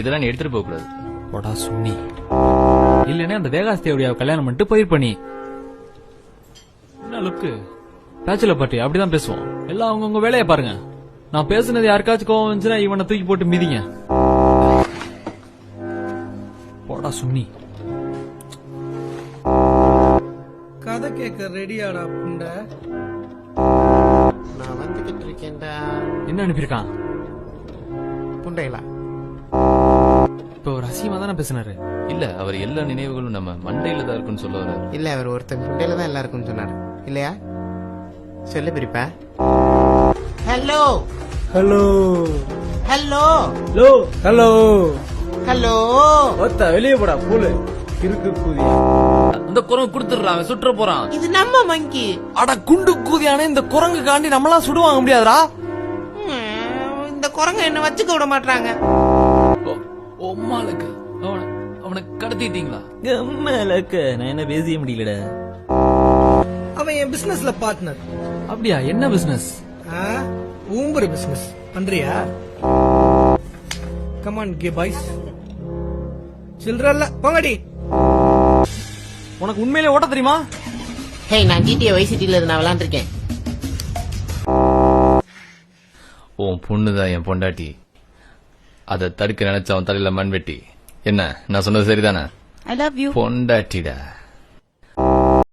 இதெல்லாம் நீ எடுத்துட்டு போக கூடாது. போடா சுண்ணி. இல்லன்னா அந்த வேகாஸ்தியோடைய கல்யாணம் பண்ணிட்டு போயிருப்ப. என்ன லுக்கு பேச்சுலர் பார்ட்டி அப்படிதான் பேசுவோம். எல்லாம் அவங்கவுங்க வேலையை பாருங்க. நான் பேசுனது யாருக்காச்சும் கோவம் வந்துச்சுன்னா இவனை தூக்கி போட்டு மிதிங்க. போடா சுண்ணி. கதை கேட்க ரெடியாடா புண்ட? நான் வந்துகிட்டு இருக்கேன்டா. என்ன அனுப்பியிருக்கான் புண்டைகளா? இப்ப ஒரு அசியமா தானே பேசினாரு. இல்ல அவர் எல்லா நினைவுகளும் நம்ம மண்டையில தான் இருக்குன்னு சொல்ல வர்றாரு. இல்ல அவர் ஒருத்தன் புண்டையில தான் எல்லாருக்கும் சொன்னாரு இல்லையா? சொல்லு பிரிப்பா. Hello hello hello hello hello hello. ஒத்த வெளியே போடா பூலு இருக்கு கூதி. அந்த குரங்கு கொடுத்துடுறான், சுற்ற போறான். இது நம்ம மங்கி. அட குண்டு கூதியான இந்த குரங்கு காண்டி நம்மளாம் சுடுவாங்க முடியாதுடா. இந்த குரங்க என்ன வச்சுக்க விட மாட்டாங்க. ஒம்மாளுக்கு அவனை கடத்திட்டீங்களா? நான் என்ன பேசிய முடியலடா. அவன் என் பிசினஸ்ல பார்ட்னர். அப்படியா? என்ன பிசினஸ்? ஊம்பர் பிசினஸ் பண்றியா? கமான் கே பாய்ஸ். சில்ட்ரன்ல போங்கடி. உனக்கு உண்மையிலே ஓட்ட தெரியுமா? ஹே, நான் GTA Vice Cityல நான் விளையாண்டுருக்கேன். உன் பொண்ணுதான் என் பொண்டாட்டி. அதை தடுக்க நினைச்ச அவன் தலையில மண் வெட்டி. என்ன நான் சொன்னது சரிதானே? I love you. பொண்டாட்டிடா.